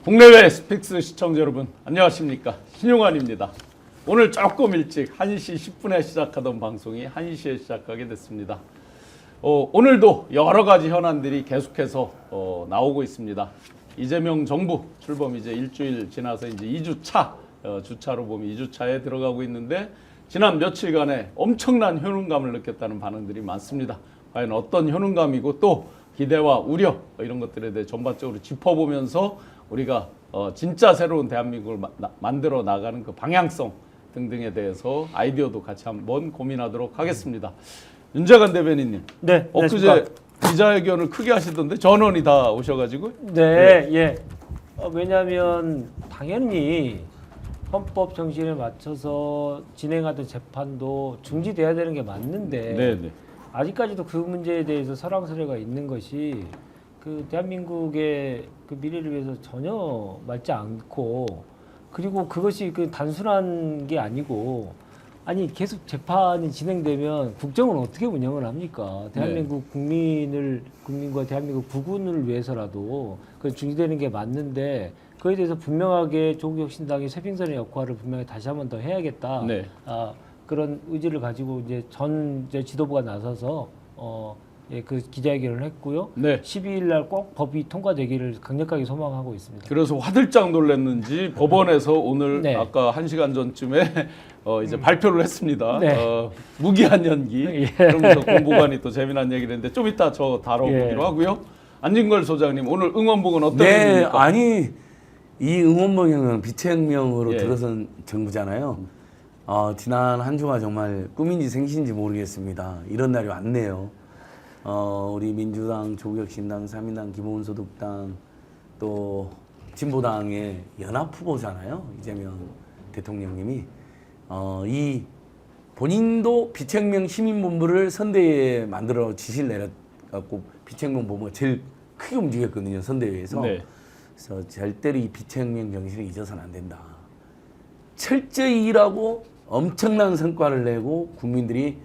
국내외 스픽스 시청자 여러분 안녕하십니까, 신용환입니다. 오늘 조금 일찍 1시 10분에 시작하던 방송이 1시에 시작하게 됐습니다. 오늘도 여러 가지 현안들이 계속해서 나오고 있습니다. 이재명 정부 출범 이제 일주일 지나서 이제 2주차, 주차로 보면 2주차에 들어가고 있는데 지난 며칠간에 엄청난 효능감을 느꼈다는 반응들이 많습니다. 과연 어떤 효능감이고 또 기대와 우려 이런 것들에 대해 전반적으로 짚어보면서 우리가 진짜 새로운 대한민국을 만들어 나가는 그 방향성 등등에 대해서 아이디어도 같이 한번 고민하도록 하겠습니다. 윤재관 대변인님, 네, 엊그제 기자회견을 크게 하시던데 전원이 다 오셔가지고. 네, 예. 왜냐하면 당연히 헌법 정신에 맞춰서 진행하던 재판도 중지돼야 되는 게 맞는데 네. 아직까지도 그 문제에 대해서 설왕설래가 있는 것이 그 대한민국의 그 미래를 위해서 전혀 맞지 않고, 그리고 그것이 그 단순한 게 아니고, 아니 계속 재판이 진행되면 국정을 어떻게 운영을 합니까? 대한민국 국민과 대한민국 부군을 위해서라도 그 중지되는 게 맞는데, 그에 대해서 분명하게 조국혁신당이 쇄빙선의 역할을 분명히 다시 한번 더 해야겠다. 네. 그런 의지를 가지고 이제 지도부가 나서서 그 기자회견을 했고요. 네. 12일 날 꼭 법이 통과되기를 강력하게 소망하고 있습니다. 그래서 화들짝 놀랐는지 법원에서 오늘 네. 아까 1시간 전쯤에 이제 발표를 했습니다. 네. 무기한 연기. 예. 그러면서 공보관이 또 재미난 얘기를 했는데 좀 이따 저 다뤄보기로 하고요. 안진걸 소장님, 오늘 응원봉은 어떤 의미입니까? 아니 이 응원봉은 비책명으로 예. 들어선 정부잖아요. 지난 한 주가 정말 꿈인지 생신인지 모르겠습니다. 이런 날이 왔네요. 우리 민주당, 조국혁신당, 사민당, 기본소득당 또 진보당의 연합 후보잖아요. 이재명 대통령님이 이 본인도 비책명 시민본부를 선대위에 만들어 지시를 내려갖고 비책명 본부가 제일 크게 움직였거든요, 선대위에서. 네. 그래서 절대로 이 비책명 정신을 잊어서는 안 된다. 철저히 일하고 엄청난 성과를 내고 국민들이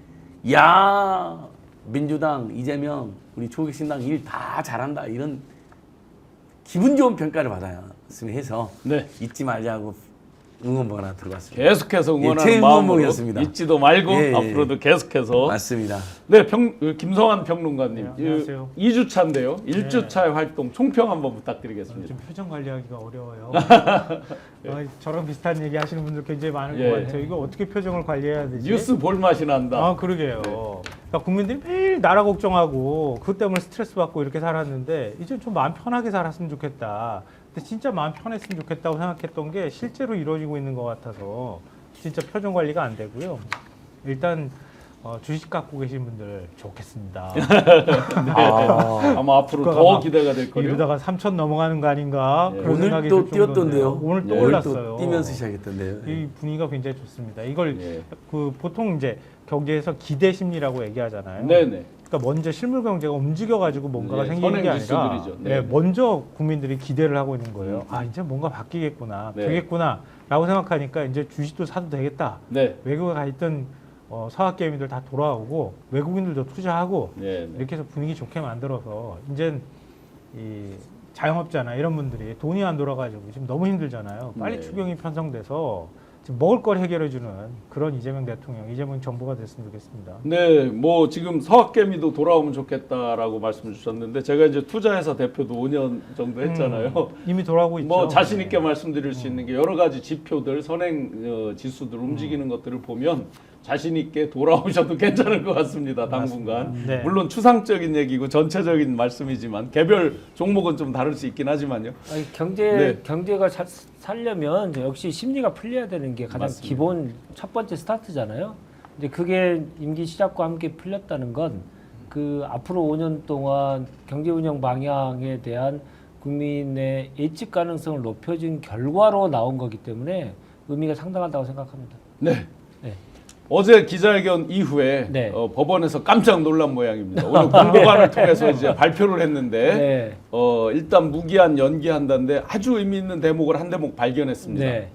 야 민주당, 이재명, 우리 조국신당 일 다 잘한다 이런 기분 좋은 평가를 받았으면 해서 네. 잊지 말자고 응원봉 하나 들어갔습니다. 계속해서 응원하는 제 마음으로 응원봉이었습니다. 잊지도 말고 예. 앞으로도 계속해서. 맞습니다. 네, 김성환 평론가님. 네, 안녕하세요. 2주차인데요. 1주차의 활동 총평 한번 부탁드리겠습니다. 좀 표정 관리하기가 어려워요. 저랑 비슷한 얘기 하시는 분들 굉장히 많을 예. 것 같아요. 이거 어떻게 표정을 관리해야 되지? 뉴스 볼 맛이 난다. 그러게요. 그러니까 국민들이 매일 나라 걱정하고 그것 때문에 스트레스 받고 이렇게 살았는데 이제 좀 마음 편하게 살았으면 좋겠다. 근데 진짜 마음 편했으면 좋겠다고 생각했던 게 실제로 이루어지고 있는 것 같아서 진짜 표정 관리가 안 되고요. 일단 주식 갖고 계신 분들 좋겠습니다. 아마 앞으로 주가가 더 막 기대가 될 거예요. 이러다가 3천 넘어가는 거 아닌가 예. 그런 오늘 생각이 또 들 정도인데요. 뛰었던데요. 오늘 또 오늘 올랐어요. 또 뛰면서 시작했던데요. 이 분위기가 굉장히 좋습니다. 이걸 예. 그 보통 이제 경제에서 기대 심리라고 얘기하잖아요. 네네. 그러니까 먼저 실물 경제가 움직여가지고 뭔가가 네, 생기는 게 선행 아니라 뉴스들이죠. 네. 먼저 국민들이 기대를 하고 있는 거예요. 이제 뭔가 바뀌겠구나, 네. 되겠구나라고 생각하니까 이제 주식도 사도 되겠다. 네. 외국에 가 있던 서학개미들 다 돌아오고 외국인들도 투자하고 네. 이렇게 해서 분위기 좋게 만들어서 이제 이 자영업자나 이런 분들이 돈이 안 돌아가지고 지금 너무 힘들잖아요. 빨리 네. 추경이 편성돼서 지금 먹을 걸 해결해주는 그런 이재명 대통령, 이재명 정부가 됐으면 좋겠습니다. 네, 뭐 지금 서학개미도 돌아오면 좋겠다라고 말씀 주셨는데 제가 이제 투자회사 대표도 5년 정도 했잖아요. 이미 돌아오고 있죠. 뭐 자신 있게 말씀드릴 수 있는 게 여러 가지 지표들, 선행 지수들 움직이는 것들을 보면 자신 있게 돌아오셔도 괜찮을 것 같습니다. 당분간. 네. 물론 추상적인 얘기고 전체적인 말씀이지만 개별 종목은 좀 다를 수 있긴 하지만요. 아니, 네. 경제가 살려면 역시 심리가 풀려야 되는 게 가장 맞습니다. 기본 첫 번째 스타트잖아요. 근데 그게 임기 시작과 함께 풀렸다는 건 그 앞으로 5년 동안 경제 운영 방향에 대한 국민의 예측 가능성을 높여준 결과로 나온 거기 때문에 의미가 상당하다고 생각합니다. 네. 네. 어제 기자회견 이후에 네. 법원에서 깜짝 놀란 모양입니다. 오늘 공보관을 통해서 이제 발표를 했는데 네. 일단 무기한 연기한다는데 아주 의미 있는 대목을 한 대목 발견했습니다. 네.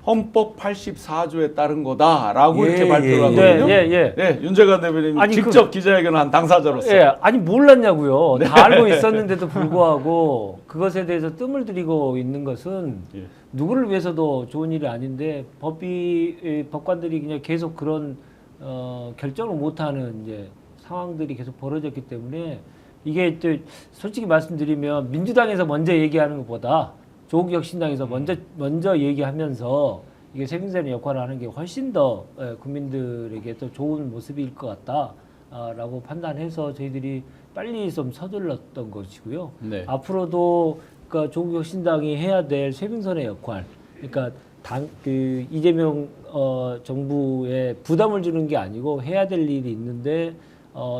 헌법 84조에 따른 거다라고 예, 이렇게 발표를 예, 하거든요. 예. 윤재관 대변인님 아니, 직접 기자회견을 한 당사자로서. 예, 아니 몰랐냐고요. 다 알고 있었는데도 불구하고 그것에 대해서 뜸을 들이고 있는 것은 예. 누구를 위해서도 좋은 일이 아닌데 법관들이 그냥 계속 그런 결정을 못하는 이제 상황들이 계속 벌어졌기 때문에 이게 또 솔직히 말씀드리면 민주당에서 먼저 얘기하는 것보다 조국 혁신당에서 먼저 얘기하면서 이게 세빙선의 역할을 하는 게 훨씬 더 국민들에게 더 좋은 모습일 것 같다라고 판단해서 저희들이 빨리 좀 서둘렀던 것이고요. 네. 앞으로도 그러니까 조국 혁신당이 해야 될 세빙선의 역할, 그러니까 이재명 정부에 부담을 주는 게 아니고 해야 될 일이 있는데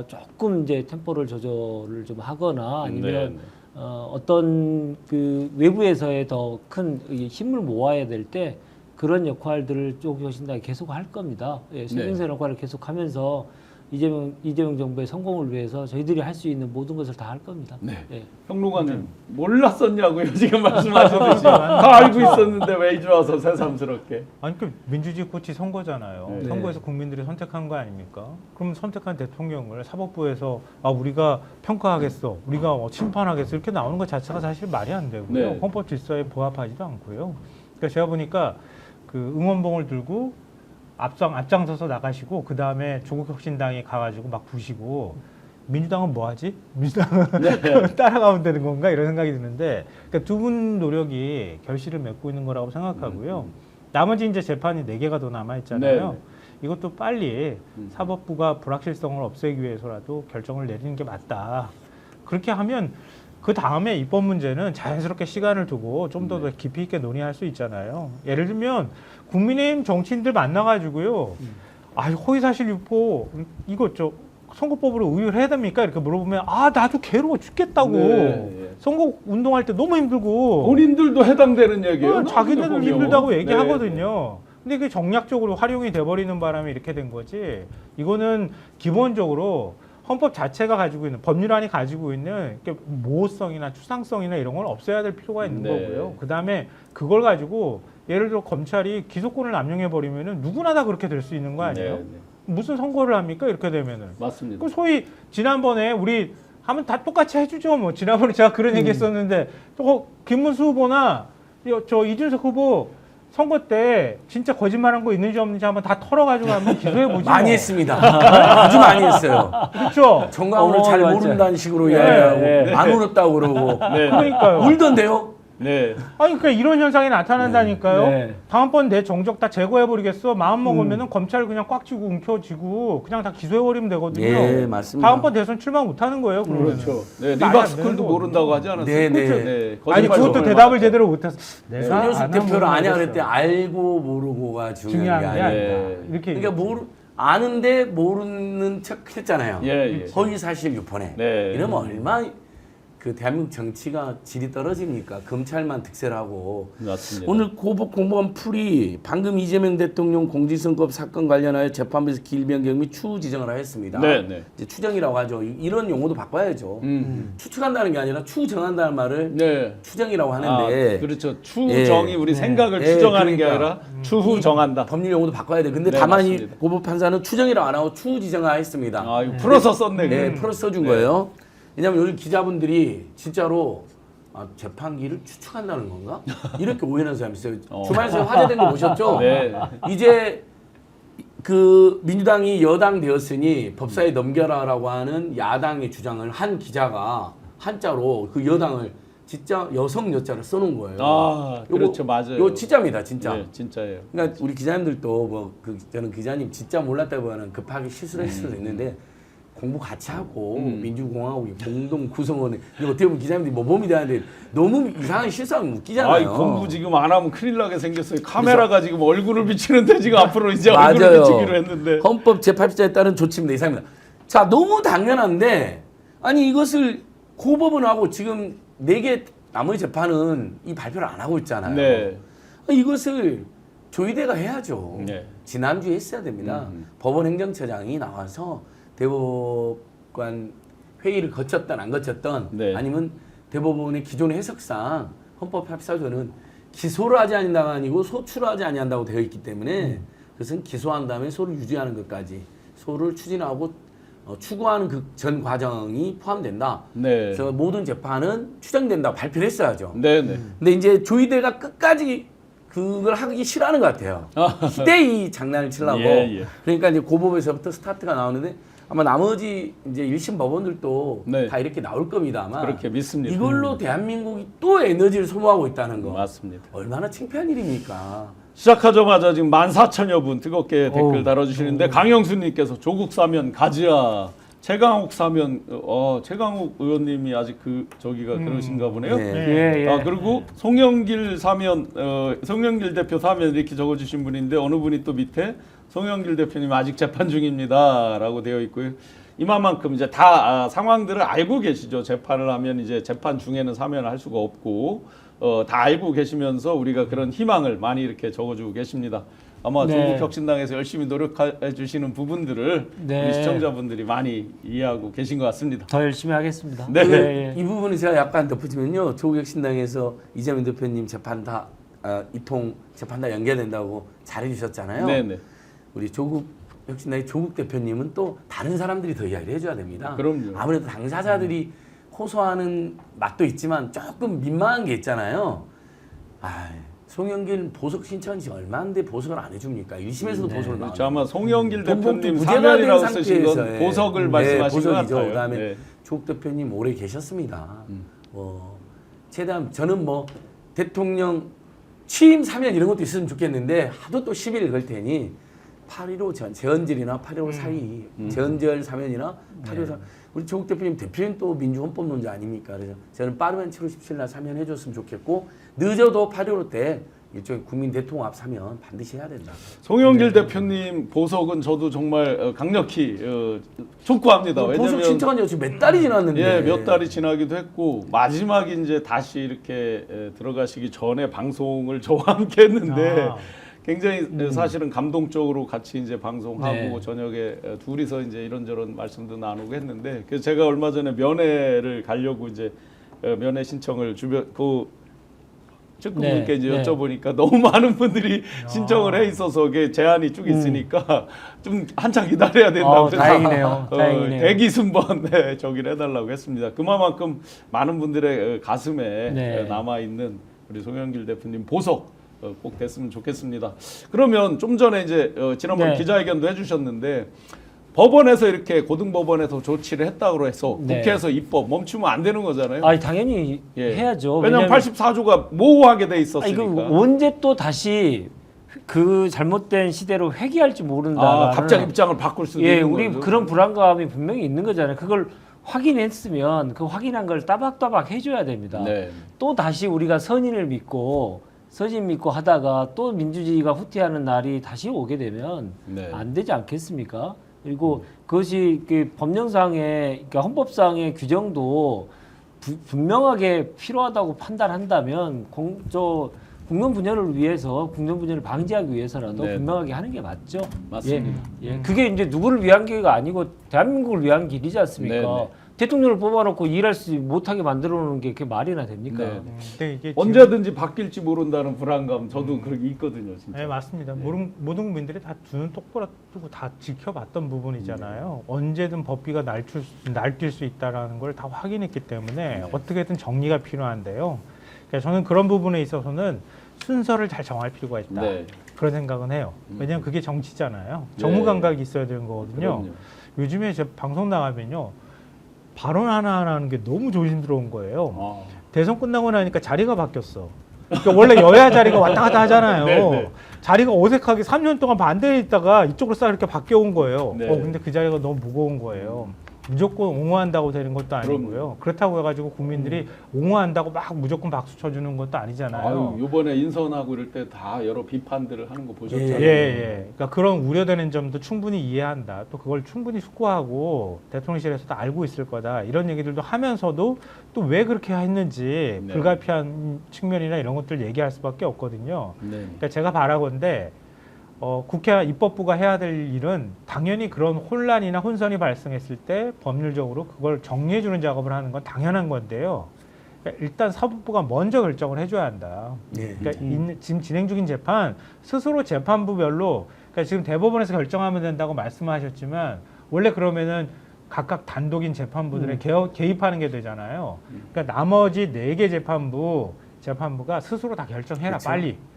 조금 이제 템포를 조절을 좀 하거나 아니면 네. 어떤 그 외부에서의 더 큰 힘을 모아야 될 때 그런 역할들을 조국 혁신당이 계속 할 겁니다. 예, 세빙선 역할을 계속하면서 이재명 정부의 성공을 위해서 저희들이 할 수 있는 모든 것을 다 할 겁니다. 네. 예. 평론가님 몰랐었냐고요 지금 말씀하셨듯이 다 알고 있었는데 왜 이제 와서 새삼스럽게. 아니 그 민주주의 꽃이 선거잖아요. 네. 선거에서 국민들이 선택한 거 아닙니까? 그럼 선택한 대통령을 사법부에서 우리가 평가하겠어, 우리가 심판하겠어 이렇게 나오는 것 자체가 사실 말이 안 되고요. 네. 헌법 질서에 부합하지도 않고요. 그러니까 제가 보니까 그 응원봉을 들고 앞장서서 나가시고 그 다음에 조국 혁신당에 가가지고 막 부시고 민주당은 뭐 하지? 민주당은 따라가면 되는 건가 이런 생각이 드는데 그러니까 두 분 노력이 결실을 맺고 있는 거라고 생각하고요. 나머지 이제 재판이 4개가 더 남아 있잖아요. 네. 이것도 빨리 사법부가 불확실성을 없애기 위해서라도 결정을 내리는 게 맞다. 그렇게 하면 그 다음에 입법 문제는 자연스럽게 시간을 두고 좀 더 깊이 있게 논의할 수 있잖아요. 예를 들면 국민의힘 정치인들 만나가지고요. 허위사실 유포 이거 선거법으로 의율해야 됩니까? 이렇게 물어보면 나도 괴로워 죽겠다고. 네. 선거 운동할 때 너무 힘들고. 본인들도 해당되는 얘기예요. 자기들은 보면. 힘들다고 네. 얘기하거든요. 근데 그게 정략적으로 활용이 돼버리는 바람에 이렇게 된 거지. 이거는 기본적으로 헌법 자체가 가지고 있는 법률안이 가지고 있는 모호성이나 추상성이나 이런 걸 없애야 될 필요가 있는 네. 거고요. 그 다음에 그걸 가지고 예를 들어 검찰이 기소권을 남용해 버리면은 누구나 다 그렇게 될 수 있는 거 아니에요? 네. 무슨 선거를 합니까? 이렇게 되면은. 맞습니다. 그 소위 지난번에 우리 하면 다 똑같이 해주죠. 뭐 지난번에 제가 그런 얘기했었는데 김문수 후보나 이준석 후보 선거 때 진짜 거짓말한 거 있는지 없는지 한번 다 털어가지고 한번 기소해보지. 많이 했습니다. 아주 많이 했어요. 그렇죠. 정강훈을 잘 맞아요. 모른다는 식으로 이야기하고 네. 안 울었다고 그러고 네. 그러니까요. 울던데요. 네. 아니 그러니까 이런 현상이 나타난다니까요. 네. 다음번 내 정적 다 제거해버리겠어. 마음 먹으면은 검찰 그냥 꽉 쥐고 움켜쥐고 그냥 다 기소해버리면 되거든요. 예, 맞습니다. 다음번 대선 출마 못하는 거예요. 그러면. 그렇죠. 네. 말이 안 리박스쿨도 되는 모른다고 하지 않았어요? 네, 네. 그렇죠. 네. 아니 거짓말 그것도 정말 대답을 많았죠. 제대로 못해서 손효숙 대표를 아냐 그랬더니 알고 모르고가 중요한 게 중요한 게 아니에요. 아니다. 네. 이렇게 그러니까 아는데 모르는 척 했잖아요. 예. 허위사실 유포네. 네. 이러면 얼마 그 대한민국 정치가 질이 떨어집니까? 검찰만 득세를 하고. 맞습니다. 오늘 고법 공무원 풀이 방금 이재명 대통령 공직선거법 사건 관련하여 재판부에서 길변경 및 추후 지정을 하였습니다. 네. 이제 추정이라고 하죠. 이런 용어도 바꿔야죠. 추측한다는 게 아니라 추정한다는 말을 네. 추정이라고 하는데 그렇죠. 추정이 우리 생각을 예, 추정하는 게 그러니까. 아니라 추후 정한다. 법률 용어도 바꿔야 돼. 근데 네, 다만 이 맞습니다. 고법 판사는 추정이라고 안 하고 추후 지정을 했습니다. 이거 풀어서 썼네. 네, 풀어서 써준 거예요. 왜냐하면 요즘 기자분들이 진짜로 재판기를 추측한다는 건가? 이렇게 오해하는 사람이 있어요. 주말에 화제된 거 보셨죠? 네. 이제 그 민주당이 여당 되었으니 법사에 넘겨라라고 하는 야당의 주장을 한 기자가 한자로 그 여당을 진짜 여성 여자를 써놓은 거예요. 그렇죠. 맞아요. 이거 진짜입니다, 진짜. 네, 진짜예요. 그러니까 우리 기자님들도 저는 기자님 진짜 몰랐다고는 급하게 실수를 했을 수도 있는데 공부 같이 하고 민주공화국이 공동 구성원에 어떻게 보면 기자님들이 모범이 되는데 너무 이상한 실수하면 웃기잖아요. 공부 지금 안 하면 큰일 나게 생겼어요. 카메라가 지금 얼굴을 비치는데 지금 앞으로 이제 맞아요. 얼굴을 비치기로 했는데. 헌법 제8조에 따른 조치입니다. 이상입니다. 자, 너무 당연한데 아니 이것을 고법원하고 지금 4개 나머지 재판은 이 발표를 안 하고 있잖아요. 네. 이것을 조희대가 해야죠. 네. 지난주에 했어야 됩니다. 법원 행정처장이 나와서 대법관 회의를 거쳤던 안 거쳤던 네. 아니면 대법원의 기존 해석상 헌법 84조는 기소를 하지 않는다가 아니고 소추를 하지 아니한다고 되어 있기 때문에 그것은 기소한 다음에 소를 유지하는 것까지 소를 추진하고 추구하는 그 전 과정이 포함된다. 네. 그래서 모든 재판은 추정된다고 발표를 했어야죠. 네네. 근데 이제 조희대가 끝까지 그걸 하기 싫어하는 것 같아요. 희대히 장난을 치려고. 예, 예. 그러니까 이제 고법에서부터 스타트가 나오는데 아마 나머지 이제 1심 법원들도 네. 다 이렇게 나올 겁니다. 아마. 그렇게 믿습니다. 이걸로 대한민국이 또 에너지를 소모하고 있다는 거. 맞습니다. 얼마나 창피한 일입니까? 시작하자마자 지금 14,000여 분 뜨겁게 댓글 어우. 달아주시는데 강영수님께서 조국 사면 가지야. 최강욱 사면 최강욱 의원님이 아직 저기가 그러신가 보네요. 네. 예, 예. 그리고 송영길 사면 송영길 대표 사면 이렇게 적어주신 분인데 어느 분이 또 밑에 송영길 대표님 아직 재판 중입니다라고 되어 있고요. 이만큼 이제 다 상황들을 알고 계시죠. 재판을 하면 이제 재판 중에는 사면을 할 수가 없고 다 알고 계시면서 우리가 그런 희망을 많이 이렇게 적어주고 계십니다. 아마 네. 조국혁신당에서 열심히 노력해 주시는 부분들을 네. 우리 시청자분들이 많이 이해하고 계신 것 같습니다. 더 열심히 하겠습니다. 네. 예, 예. 이 부분은 제가 약간 덧붙이면요. 조국혁신당에서 이재명 대표님 재판 다 이통 재판 다 연계된다고 잘해주셨잖아요. 네네. 우리 조국혁신당의 조국 대표님은 또 다른 사람들이 더 이야기를 해줘야 됩니다. 그럼요. 아무래도 당사자들이 호소하는 맛도 있지만 조금 민망한 게 있잖아요. 송영길 보석 신청이 지금 얼마인데 보석을 안 해줍니까? 1심에서도 보석을 안 그렇죠. 아마 송영길 돈 봉투 대표님 무죄가 된 사면이라고 쓰신 건 상태에서, 예. 보석을 말씀하신 것 보석이죠. 같아요. 그다음에 예. 조국 대표님 오래 계셨습니다. 최대한 저는 뭐 대통령 취임 사면 이런 것도 있으면 좋겠는데 하도 또 시비를 걸 테니 8.15 재헌절이나 8.15 사이 재헌절 사면이나 8.15 사면 우리 조국 대표님 또 민주헌법론자 아닙니까? 그래서 저는 빠르면 7월 17일 날 사면해줬으면 좋겠고 늦어도 8.15 때 일종의 국민 대통합 사면 반드시 해야 된다. 송영길 대표님 보석은 저도 정말 강력히 촉구합니다. 보석 왜냐면 신청한 지 지금 몇 달이 지났는데. 예, 몇 달이 지나기도 했고 마지막에 이제 다시 이렇게 들어가시기 전에 방송을 저와 함께 했는데 굉장히 사실은 감동적으로 같이 이제 방송하고 네. 저녁에 둘이서 이제 이런저런 말씀도 나누고 했는데 그래서 제가 얼마 전에 면회를 가려고 이제 면회 신청을 측근분께 네, 이제 네. 여쭤보니까 너무 많은 분들이 신청을 해 있어서 그게 제한이 쭉 있으니까 좀 한참 기다려야 된다고 해서 다행이네요. 다행이네요. 대기 순번 저기를 해달라고 했습니다. 그만큼 많은 분들의 가슴에 네. 남아 있는 우리 송영길 대표님 보석 꼭 됐으면 좋겠습니다. 그러면 좀 전에 이제 지난번 네. 기자회견도 해주셨는데 법원에서 이렇게 고등법원에서 조치를 했다고 해서 네. 국회에서 입법 멈추면 안 되는 거잖아요. 당연히 예. 해야죠. 왜냐하면 84조가 모호하게 돼 있었으니까. 이거 언제 또 다시 그 잘못된 시대로 회귀할지 모른다. 갑자기 입장을 바꿀 수도 예, 있는 우리 거죠. 그런 불안감이 분명히 있는 거잖아요. 그걸 확인했으면 그 확인한 걸 따박따박 해줘야 됩니다. 네. 또 다시 우리가 선인을 믿고 서진 믿고 하다가 또 민주주의가 후퇴하는 날이 다시 오게 되면 네. 안 되지 않겠습니까? 그리고 그것이 그 법령상의 그러니까 헌법상의 규정도 분명하게 필요하다고 판단한다면 국론 분열을 위해서 국론 분열을 방지하기 위해서라도 네. 분명하게 하는 게 맞죠. 맞습니다. 예, 그게 이제 누구를 위한 길가 아니고 대한민국을 위한 길이지 않습니까? 네, 네. 대통령을 뽑아놓고 일할 수 못하게 만들어 놓는 게 그게 말이나 됩니까? 네. 근데 이게 언제든지 바뀔지 모른다는 불안감 저도 그렇게 있거든요, 진짜. 네, 맞습니다. 모든 국민들이 다 두 눈 똑바로 뜨고 다 지켜봤던 부분이잖아요. 언제든 법비가 날뛸 수 있다라는 걸 다 확인했기 때문에 어떻게든 정리가 필요한데요. 그러니까 저는 그런 부분에 있어서는 순서를 잘 정할 필요가 있다. 네. 그런 생각은 해요. 왜냐하면 그게 정치잖아요. 정무 감각이 있어야 되는 거거든요. 그럼요. 요즘에 제 방송 나가면요. 발언 하나하나 하는 게 너무 조심스러운 거예요. 아. 대선 끝나고 나니까 자리가 바뀌었어. 그러니까 원래 여야 자리가 왔다 갔다 하잖아요. 네, 네. 자리가 어색하게 3년 동안 반대에 있다가 이쪽으로 싹 이렇게 바뀌어온 거예요. 네. 근데 그 자리가 너무 무거운 거예요. 무조건 옹호한다고 되는 것도 아니고요. 그렇다고 해가지고 국민들이 옹호한다고 막 무조건 박수 쳐주는 것도 아니잖아요. 이번에 인선하고 이럴 때 다 여러 비판들을 하는 거 보셨잖아요. 예. 그러니까 그런 우려되는 점도 충분히 이해한다. 또 그걸 충분히 숙고하고 대통령실에서도 알고 있을 거다. 이런 얘기들도 하면서도 또 왜 그렇게 했는지 네. 불가피한 측면이나 이런 것들 얘기할 수밖에 없거든요. 네. 그러니까 제가 바라건대 국회 입법부가 해야 될 일은 당연히 그런 혼란이나 혼선이 발생했을 때 법률적으로 그걸 정리해주는 작업을 하는 건 당연한 건데요. 그러니까 일단 사법부가 먼저 결정을 해줘야 한다. 네. 그러니까 지금 진행 중인 재판 스스로 재판부별로 그러니까 지금 대법원에서 결정하면 된다고 말씀하셨지만 원래 그러면은 각각 단독인 재판부들에 개입하는 게 되잖아요. 그러니까 나머지 4개 재판부가 스스로 다 결정해라. 그쵸?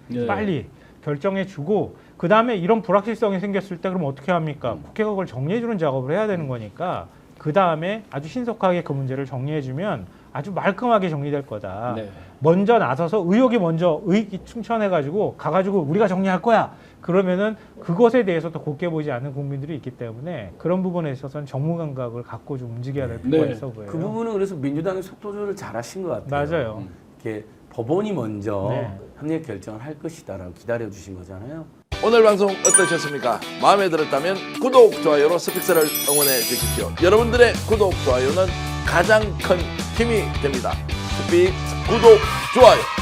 네. 빨리 결정해주고 그 다음에 이런 불확실성이 생겼을 때 그럼 어떻게 합니까? 국회가 그걸 정리해주는 작업을 해야 되는 거니까 그 다음에 아주 신속하게 그 문제를 정리해주면 아주 말끔하게 정리될 거다. 네. 먼저 나서서 의익이 충천해가지고 가가지고 우리가 정리할 거야. 그러면은 그것에 대해서 더 곱게 보지 않는 국민들이 있기 때문에 그런 부분에 있어서는 정무 감각을 갖고 좀 움직여야 될 필요가 네. 있어 보여요. 그 부분은 그래서 민주당이 속도 조절을 잘하신 것 같아요. 맞아요. 이렇게 법원이 먼저 네. 협력 결정을 할 것이다라고 기다려 주신 거잖아요. 오늘 방송 어떠셨습니까? 마음에 들었다면 구독, 좋아요로 스픽스를 응원해 주십시오. 여러분들의 구독, 좋아요는 가장 큰 힘이 됩니다. 스픽 구독, 좋아요.